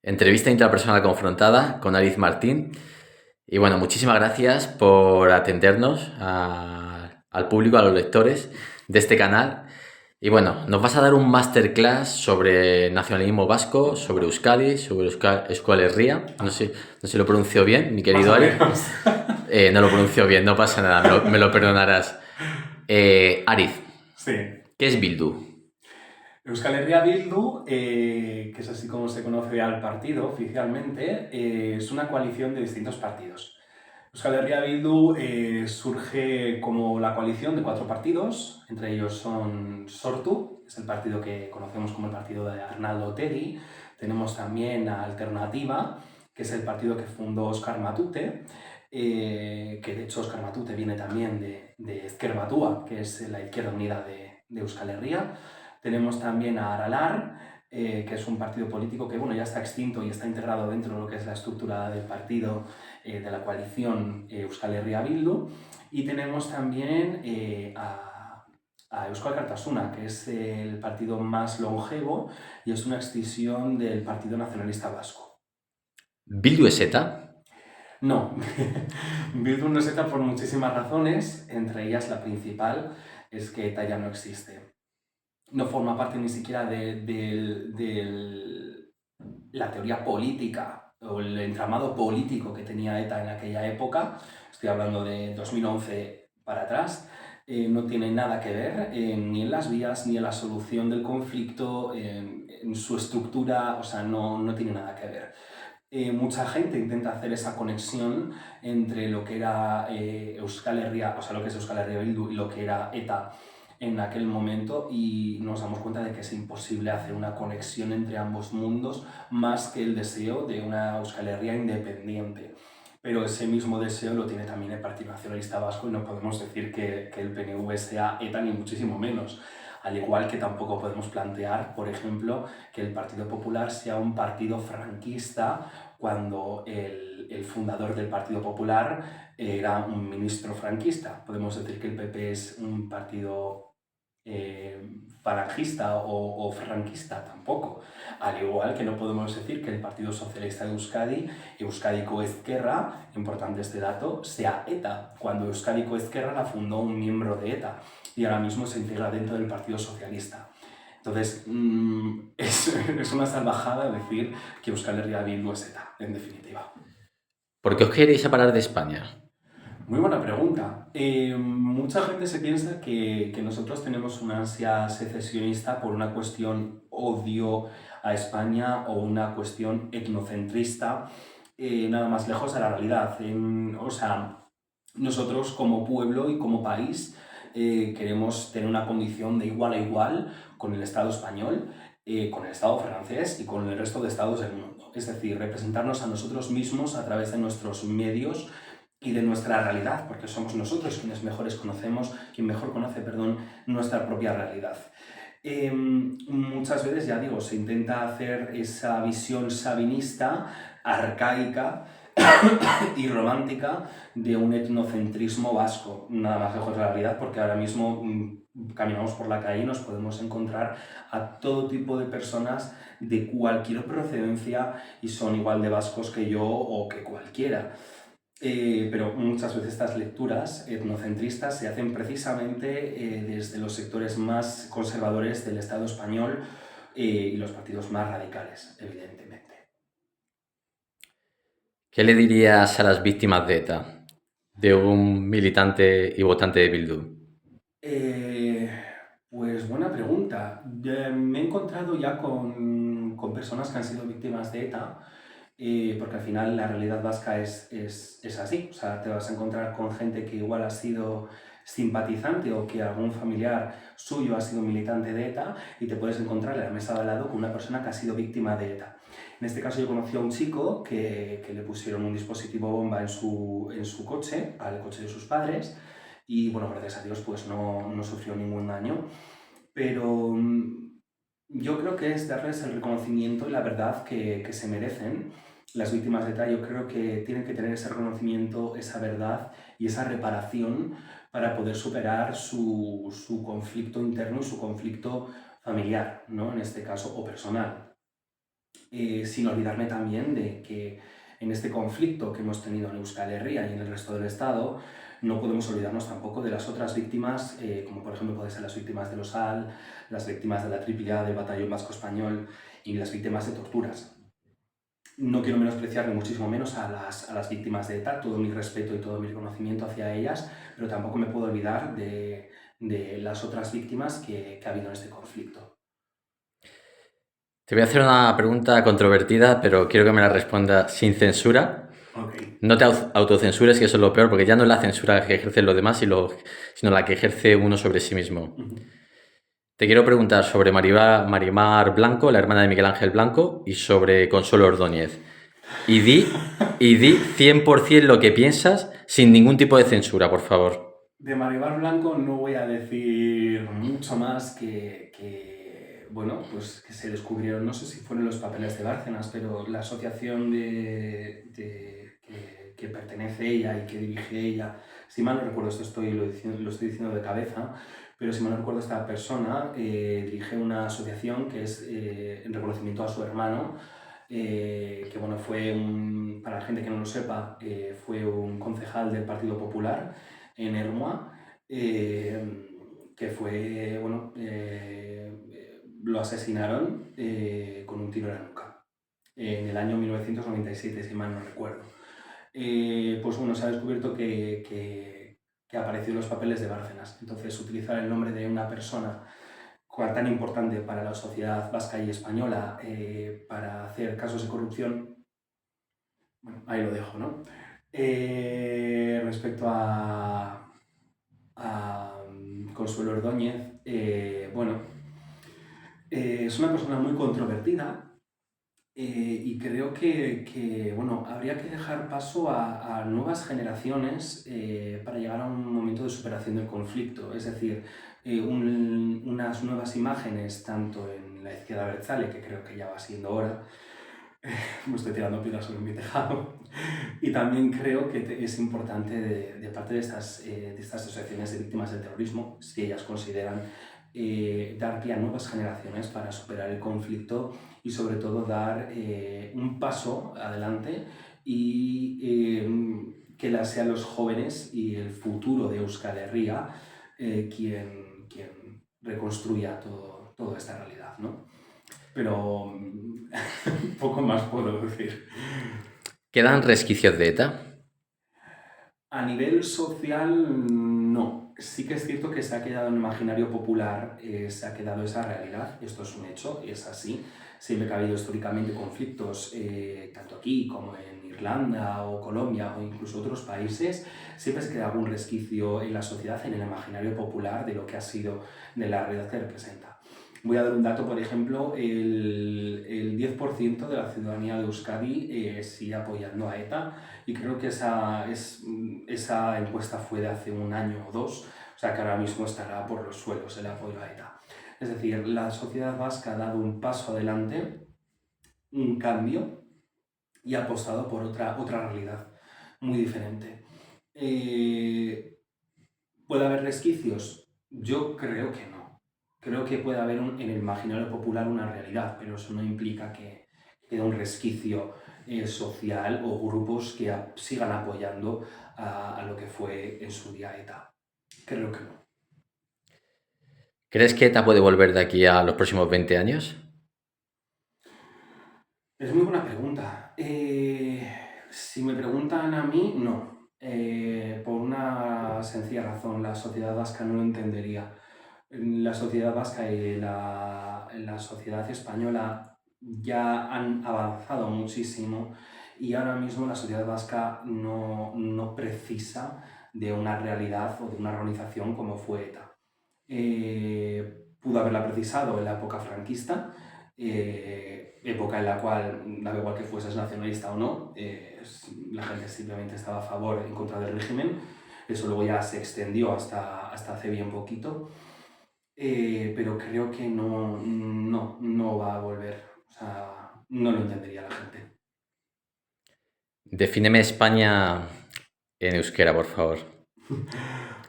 Entrevista intrapersonal confrontada con Ariz Martín. Y bueno, muchísimas gracias por atendernos al público, a los lectores de este canal. Y bueno, nos vas a dar un masterclass sobre nacionalismo vasco, sobre Euskadi, sobre Euskal Herria. No sé si lo pronuncio bien, mi Más querido o Ariz. menos. No lo pronuncio bien, no pasa nada, me lo perdonarás. Ariz, Sí. ¿qué es Bildu? Euskal Herria Bildu, que es así como se conoce al partido oficialmente, es una coalición de distintos partidos. Euskal Herria Bildu surge como la coalición de 4 partidos, entre ellos son Sortu, que es el partido que conocemos como el partido de Arnaldo Otegi. Tenemos también a Alternativa, que es el partido que fundó Óscar Matute, que de hecho Óscar Matute viene también de Ezker Batua, que es la izquierda unida de Euskal Herria. Tenemos también a Aralar, que es un partido político que bueno, ya está extinto y está integrado dentro de lo que es la estructura del partido de la coalición Euskal Herria Bildu. Y tenemos también a Euskal Alkartasuna, que es el partido más longevo y es una extinción del Partido Nacionalista Vasco. ¿Bildu es ETA? No, Bildu no es ETA por muchísimas razones, entre ellas la principal es que ETA ya no existe. No forma parte ni siquiera de la teoría política o el entramado político que tenía ETA en aquella época. Estoy hablando de 2011 para atrás. No tiene nada que ver ni en las vías ni en la solución del conflicto, en su estructura, o sea, no tiene nada que ver. Mucha gente intenta hacer esa conexión entre lo que era Euskal Herria, o sea, lo que es Euskal Herria Bildu y lo que era ETA en aquel momento, y nos damos cuenta de que es imposible hacer una conexión entre ambos mundos más que el deseo de una Euskal Herria independiente. Pero ese mismo deseo lo tiene también el Partido Nacionalista Vasco y no podemos decir que el PNV sea ETA ni muchísimo menos. Al igual que tampoco podemos plantear, por ejemplo, que el Partido Popular sea un partido franquista cuando el fundador del Partido Popular era un ministro franquista. Podemos decir que el PP es un partido falangista o franquista, tampoco. Al igual que no podemos decir que el Partido Socialista de Euskadi, Euskadiko Ezkerra, importante este dato, sea ETA, cuando Euskadiko Ezkerra la fundó un miembro de ETA y ahora mismo se integra dentro del Partido Socialista. Entonces, es una salvajada decir que Euskal Herria Bildu es ETA, en definitiva. ¿Por qué os queréis separar de España? Muy buena pregunta. Mucha gente se piensa que nosotros tenemos una ansia secesionista por una cuestión odio a España o una cuestión etnocentrista, nada más lejos de la realidad. O sea, nosotros como pueblo y como país queremos tener una condición de igual a igual con el Estado español, con el Estado francés y con el resto de estados del mundo. Es decir, representarnos a nosotros mismos a través de nuestros medios y de nuestra realidad, porque somos nosotros quienes quien mejor conoce, perdón, nuestra propia realidad. Muchas veces, ya digo, se intenta hacer esa visión sabinista, arcaica y romántica de un etnocentrismo vasco, nada más lejos de la realidad, porque ahora mismo caminamos por la calle y nos podemos encontrar a todo tipo de personas de cualquier procedencia y son igual de vascos que yo o que cualquiera. Pero muchas veces estas lecturas etnocentristas se hacen precisamente desde los sectores más conservadores del Estado español y los partidos más radicales, evidentemente. ¿Qué le dirías a las víctimas de ETA? De un militante y votante de Bildu. Eh, pues buena pregunta. Me he encontrado ya con personas que han sido víctimas de ETA, porque al final la realidad vasca es así. O sea, te vas a encontrar con gente que igual ha sido simpatizante o que algún familiar suyo ha sido militante de ETA y te puedes encontrar en la mesa de al lado con una persona que ha sido víctima de ETA. En este caso yo conocí a un chico que le pusieron un dispositivo bomba en su coche, al coche de sus padres, y bueno, gracias a Dios pues no sufrió ningún daño, pero yo creo que es darles el reconocimiento y la verdad que se merecen. Las víctimas de ETA yo creo que tienen que tener ese reconocimiento, esa verdad y esa reparación para poder superar su conflicto interno y su conflicto familiar, ¿no? En este caso, o personal. sin olvidarme también de que en este conflicto que hemos tenido en Euskal Herria y en el resto del Estado, no podemos olvidarnos tampoco de las otras víctimas, como por ejemplo pueden ser las víctimas del OSAL, las víctimas de la AAA, del Batallón Vasco Español y las víctimas de torturas. No quiero menospreciar ni muchísimo menos a las víctimas de ETA, todo mi respeto y todo mi reconocimiento hacia ellas, pero tampoco me puedo olvidar de las otras víctimas que ha habido en este conflicto. Te voy a hacer una pregunta controvertida, pero quiero que me la respondas sin censura. Ok. No te autocensures, que eso es lo peor, porque ya no es la censura que ejercen los demás, sino la que ejerce uno sobre sí mismo. Te quiero preguntar sobre Marimar Blanco, la hermana de Miguel Ángel Blanco, y sobre Consuelo Ordóñez. Y di 100% lo que piensas, sin ningún tipo de censura, por favor. De Maribel Blanco no voy a decir mucho más bueno, pues que se descubrieron, no sé si fueron los papeles de Bárcenas, pero la asociación que pertenece ella y que dirige ella, si mal no recuerdo, lo estoy diciendo de cabeza, pero si mal no recuerdo, esta persona dirige una asociación que es en reconocimiento a su hermano, que bueno, para la gente que no lo sepa, fue un concejal del Partido Popular en Hermoa, que fue, bueno, lo asesinaron con un tiro en la nuca en el año 1997, si mal no recuerdo. Pues bueno, se ha descubierto que apareció en los papeles de Bárcenas. Entonces, utilizar el nombre de una persona tan importante para la sociedad vasca y española para hacer casos de corrupción, bueno, ahí lo dejo, ¿no? Respecto a Consuelo Ordóñez, bueno, es una persona muy controvertida y creo bueno, habría que dejar paso a nuevas generaciones para llegar a un momento de superación del conflicto. Es decir, unas nuevas imágenes, tanto en la izquierda abertzale, que creo que ya va siendo hora, me estoy tirando piedras sobre mi tejado, y también creo que es importante de parte de estas asociaciones de víctimas del terrorismo, si ellas consideran dar pie a nuevas generaciones para superar el conflicto y sobre todo dar un paso adelante y que sean los jóvenes y el futuro de Euskal Herria quien reconstruya toda esta realidad, ¿no? Pero poco más puedo decir. ¿Quedan resquicios de ETA? A nivel social, no. Sí que es cierto que se ha quedado en el imaginario popular, se ha quedado esa realidad, esto es un hecho, es así. Siempre que ha habido históricamente conflictos, tanto aquí como en Irlanda o Colombia o incluso otros países, siempre se queda algún resquicio en la sociedad, en el imaginario popular de lo que ha sido, de la realidad que representa. Voy a dar un dato, por ejemplo, el 10% de la ciudadanía de Euskadi sigue apoyando a ETA y creo que esa encuesta fue de hace un año o dos, o sea que ahora mismo estará por los suelos el apoyo a ETA. Es decir, la sociedad vasca ha dado un paso adelante, un cambio y ha apostado por otra realidad muy diferente. ¿Puede haber resquicios? Yo creo que no. Creo que puede haber en el imaginario popular una realidad, pero eso no implica que quede un resquicio social o grupos que sigan apoyando a lo que fue en su día ETA. Creo que no. ¿Crees que ETA puede volver de aquí a los próximos 20 años? Es muy buena pregunta. Si me preguntan a mí, no. Por una sencilla razón, la sociedad vasca no lo entendería. La sociedad vasca y la sociedad española ya han avanzado muchísimo y ahora mismo la sociedad vasca no precisa de una realidad o de una organización como fue ETA. Pudo haberla precisado en la época franquista, época en la cual, daba igual que fueses nacionalista o no, la gente simplemente estaba a favor en contra del régimen. Eso luego ya se extendió hasta hace bien poquito, pero creo que no va a volver. O sea, no lo entendería la gente. Defíneme España en euskera, por favor.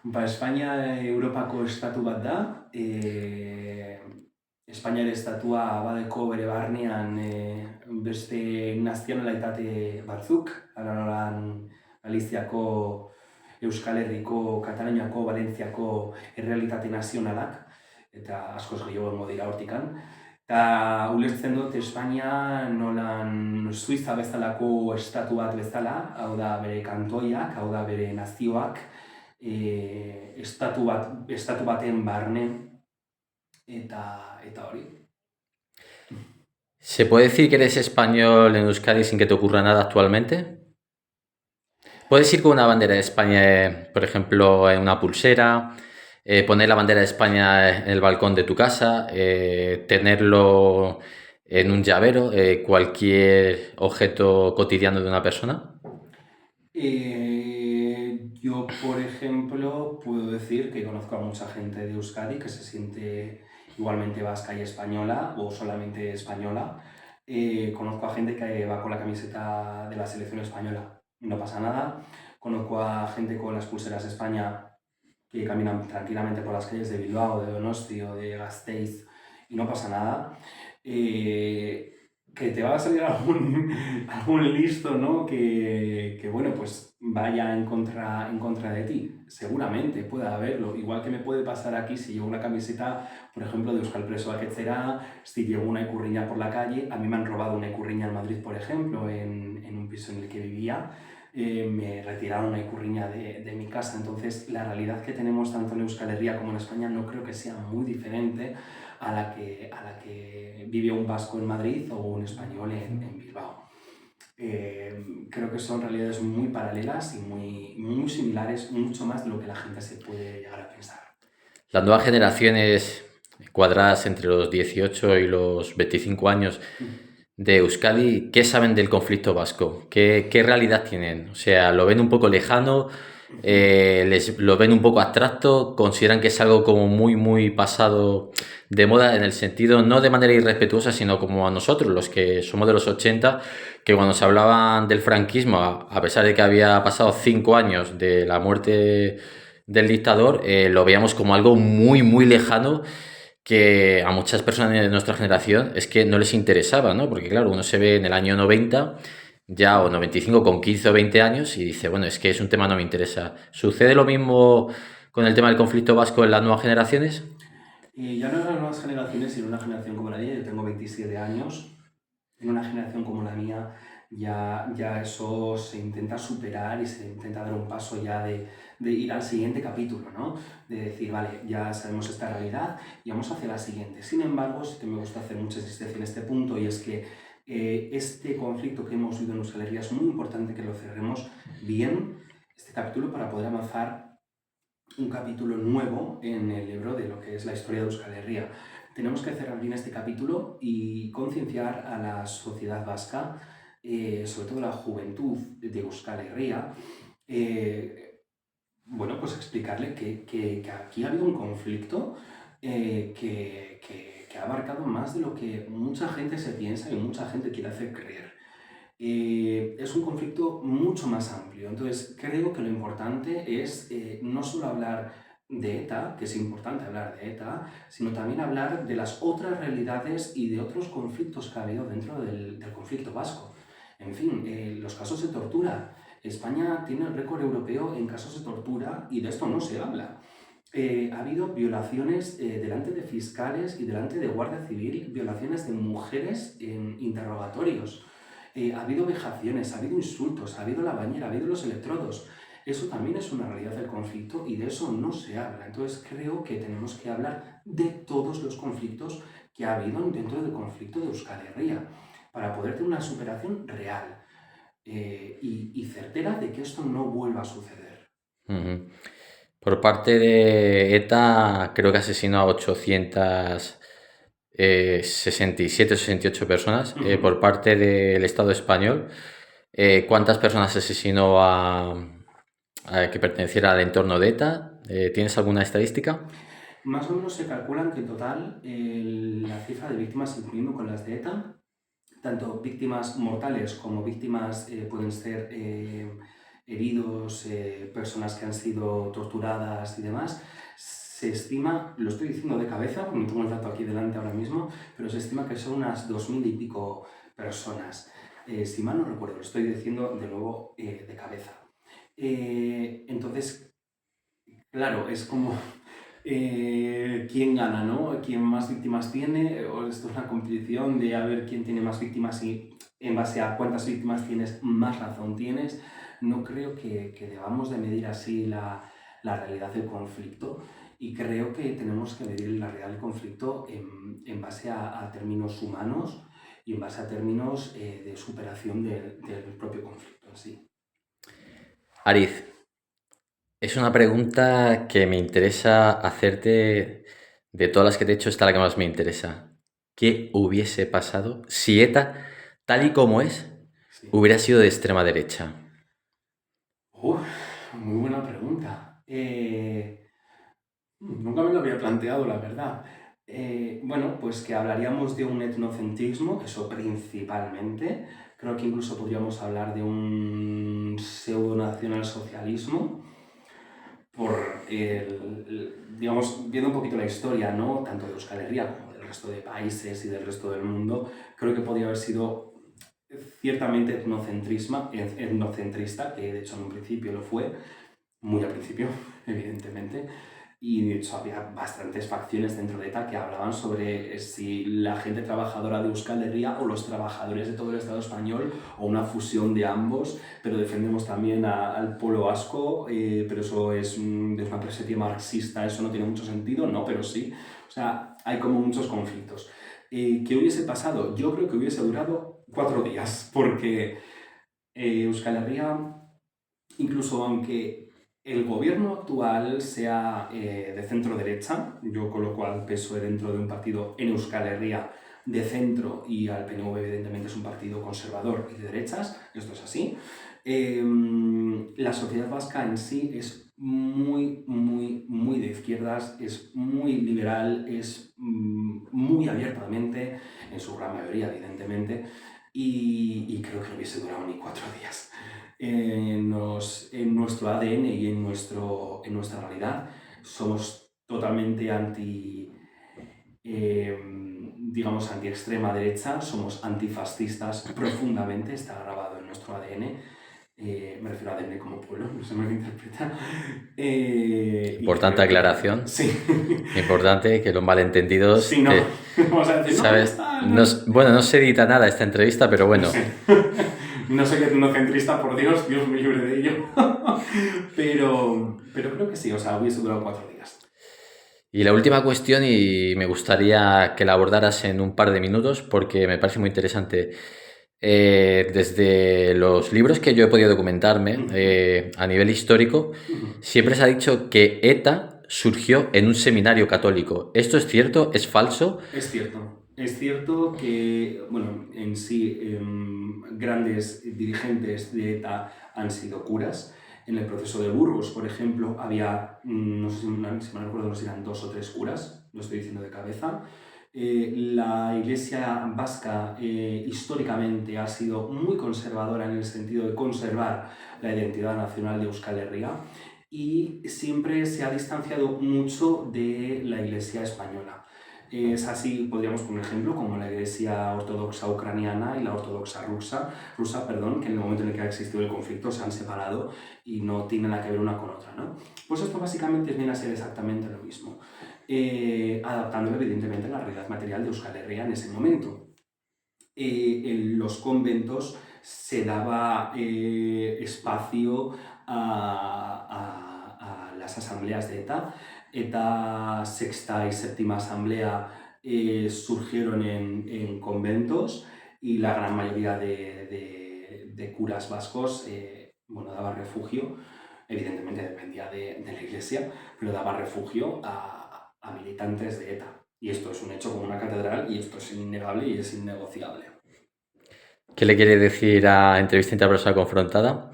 Ba, Espainia Europako estatu bat da, Espainiar estatua badeko bere barnean beste nazionalitate batzuk, aralan Galiziako, Euskal Herriko, Kataluniako, Valentziako errealitate nazionalak, eta askoz gehiago egongo dira hortikan. Eta ulertzen dut Espainia nolan Suiza bezalako estatu bat bezala, hau da bere kantoiak, hau da bere nazioak, estatu baten barne, eta hori. ¿Se puede decir que eres español en Euskadi sin que te ocurra nada actualmente? ¿Puedes ir con una bandera de España, por ejemplo, en una pulsera, poner la bandera de España en el balcón de tu casa, tenerlo en un llavero, cualquier objeto cotidiano de una persona? Yo, por ejemplo, puedo decir que conozco a mucha gente de Euskadi que se siente igualmente vasca y española o solamente española. Conozco a gente que va con la camiseta de la selección española, no pasa nada. Conozco a gente con las pulseras de España que caminan tranquilamente por las calles de Bilbao, de Donosti o de Gasteiz y no pasa nada. Que te va a salir algún listo, ¿no? Que, bueno, pues vaya en contra de ti. Seguramente puede haberlo. Igual que me puede pasar aquí si llevo una camiseta, por ejemplo, de Euskal Presoak Etxera, si llevo una ecurriña por la calle. A mí me han robado una ecurriña en Madrid, por ejemplo, en un piso en el que vivía. Me retiraron una icurriña de mi casa. Entonces, la realidad que tenemos tanto en Euskal Herria como en España no creo que sea muy diferente a la que vive un vasco en Madrid o un español en Bilbao. Creo que son realidades muy paralelas y muy similares, mucho más de lo que la gente se puede llegar a pensar. Las nuevas generaciones cuadradas entre los 18 y los 25 años de Euskadi, ¿qué saben del conflicto vasco? ¿Qué realidad tienen? O sea, ¿lo ven un poco lejano? ¿Lo ven un poco abstracto? ¿Consideran que es algo como muy pasado de moda en el sentido, no de manera irrespetuosa, sino como a nosotros, los que somos de los 80, que cuando se hablaban del franquismo, a pesar de que había pasado 5 años de la muerte del dictador, lo veíamos como algo muy lejano, que a muchas personas de nuestra generación es que no les interesaba, ¿no? Porque claro, uno se ve en el año 90 ya o 95 con 15 o 20 años y dice, bueno, es que es un tema no me interesa. ¿Sucede lo mismo con el tema del conflicto vasco en las nuevas generaciones? Ya no en las nuevas generaciones, sino en una generación como la mía. Yo tengo 27 años. En una generación como la mía ya eso se intenta superar y se intenta dar un paso ya de ir al siguiente capítulo, ¿no? De decir, vale, ya sabemos esta realidad y vamos hacia la siguiente. Sin embargo, sí que me gusta hacer mucha insistencia en este punto y es que este conflicto que hemos vivido en Euskal Herria es muy importante que lo cerremos bien, este capítulo, para poder avanzar un capítulo nuevo en el libro de lo que es la historia de Euskal Herria. Tenemos que cerrar bien este capítulo y concienciar a la sociedad vasca, sobre todo la juventud de Euskal Herria, bueno, pues explicarle que aquí ha habido un conflicto que ha abarcado más de lo que mucha gente se piensa y mucha gente quiere hacer creer. Es un conflicto mucho más amplio. Entonces, creo que lo importante es no solo hablar de ETA, que es importante hablar de ETA, sino también hablar de las otras realidades y de otros conflictos que ha habido dentro del conflicto vasco. En fin, los casos de tortura. España tiene el récord europeo en casos de tortura y de esto no se habla. Ha habido violaciones delante de fiscales y delante de Guardia Civil, violaciones de mujeres en interrogatorios. Ha habido vejaciones, ha habido insultos, ha habido la bañera, ha habido los electrodos. Eso también es una realidad del conflicto y de eso no se habla. Entonces creo que tenemos que hablar de todos los conflictos que ha habido dentro del conflicto de Euskal Herria para poder tener una superación real y certera de que esto no vuelva a suceder. Uh-huh. Por parte de ETA, creo que asesinó a 867 o 68 personas. Uh-huh. Por parte del Estado español, ¿cuántas personas asesinó que perteneciera al entorno de ETA? ¿Tienes alguna estadística? Más o menos se calculan que en total la cifra de víctimas, incluyendo con las de ETA, tanto víctimas mortales como víctimas pueden ser heridos, personas que han sido torturadas y demás, se estima, lo estoy diciendo de cabeza, porque no tengo el dato aquí delante ahora mismo, pero se estima que son unas 2000 y pico personas. Si mal no recuerdo, lo estoy diciendo de nuevo de cabeza. Entonces, claro, es como quién gana, ¿no? ¿Quién más víctimas tiene? O esto es una competición de a ver quién tiene más víctimas y en base a cuántas víctimas tienes, más razón tienes. No creo que debamos de medir así la realidad del conflicto y creo que tenemos que medir la realidad del conflicto en base a términos humanos y en base a términos de superación del propio conflicto en sí. Ariz, es una pregunta que me interesa hacerte. De todas las que te he hecho, esta es la que más me interesa. ¿Qué hubiese pasado si ETA, tal y como es, Sí. hubiera sido de extrema derecha? Uf, muy buena pregunta. Nunca me lo había planteado, la verdad. Bueno, pues que hablaríamos de un etnocentrismo, eso principalmente. Creo que incluso podríamos hablar de un pseudo-nacionalsocialismo, por digamos, viendo un poquito la historia, ¿no? Tanto de Euskal Herria como del resto de países y del resto del mundo, creo que podría haber sido ciertamente etnocentrista, que de hecho en un principio lo fue, muy al principio, evidentemente, y de hecho había bastantes facciones dentro de ETA que hablaban sobre si la gente trabajadora de Euskal Herria o los trabajadores de todo el Estado español o una fusión de ambos, pero defendemos también al pueblo vasco, pero eso es desde una perspectiva marxista, eso no tiene mucho sentido, no, pero sí, o sea, hay como muchos conflictos. ¿Qué hubiese pasado? Yo creo que hubiese durado 4 días, porque Euskal Herria, incluso aunque el gobierno actual sea de centro derecha, yo coloco al PSOE dentro de un partido en Euskal Herria de centro y al PNV evidentemente es un partido conservador y de derechas, esto es así, la sociedad vasca en sí es muy, muy, muy de izquierdas, es muy liberal, es muy abiertamente, en su gran mayoría evidentemente, y creo que no hubiese durado ni 4 días. En nuestro ADN y en nuestra realidad somos totalmente digamos, anti-extrema derecha, somos antifascistas profundamente, está grabado en nuestro ADN. Me refiero a ADN como pueblo, no se me interpreta. Y Importante creo que aclaración. sí. Importante que los malentendidos, Sí, no. Vamos a decir, no, ya ¿sabes? está. No, bueno, no se edita nada esta entrevista, pero No bueno. sé. No soy etnocentrista, por Dios, Dios me libre de ello. Pero creo que sí, o sea, hubiese durado 4 días. Y la última cuestión, y me gustaría que la abordaras en un par de minutos porque me parece muy interesante. Desde los libros que yo he podido documentarme a nivel histórico, siempre se ha dicho que ETA surgió en un seminario católico. ¿Esto es cierto? ¿Es falso? Es cierto. Es cierto que, bueno, en sí, grandes dirigentes de ETA han sido curas. En el proceso de Burgos, por ejemplo, había, no sé si me recuerdo, no sé si eran 2 o 3 curas, lo estoy diciendo de cabeza. La iglesia vasca históricamente ha sido muy conservadora en el sentido de conservar la identidad nacional de Euskal Herria y siempre se ha distanciado mucho de la iglesia española. Es así, podríamos poner ejemplo, como la iglesia ortodoxa ucraniana y la ortodoxa rusa, perdón, que en el momento en el que ha existido el conflicto se han separado y no tienen nada que ver una con otra, ¿no? Pues esto básicamente viene a ser exactamente lo mismo, adaptándolo evidentemente a la realidad material de Euskal Herria en ese momento. En los conventos se daba espacio a las asambleas de ETA. ETA sexta y séptima asamblea surgieron en conventos y la gran mayoría de curas vascos bueno, daba refugio, evidentemente dependía de la iglesia, pero daba refugio a militantes de ETA. Y esto es un hecho como una catedral y esto es innegable y es innegociable. ¿Qué le quiere decir a Entrevista Interpersonal Confrontada?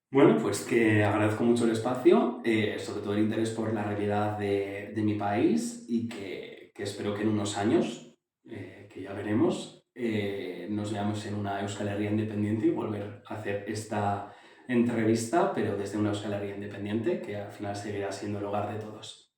Bueno, pues que agradezco mucho el espacio, sobre todo el interés por la realidad de mi país y que espero que en unos años, que ya veremos, nos veamos en una Euskal Herria independiente y volver a hacer entrevista, pero desde una Euskal Herria independiente, que al final seguirá siendo el hogar de todos.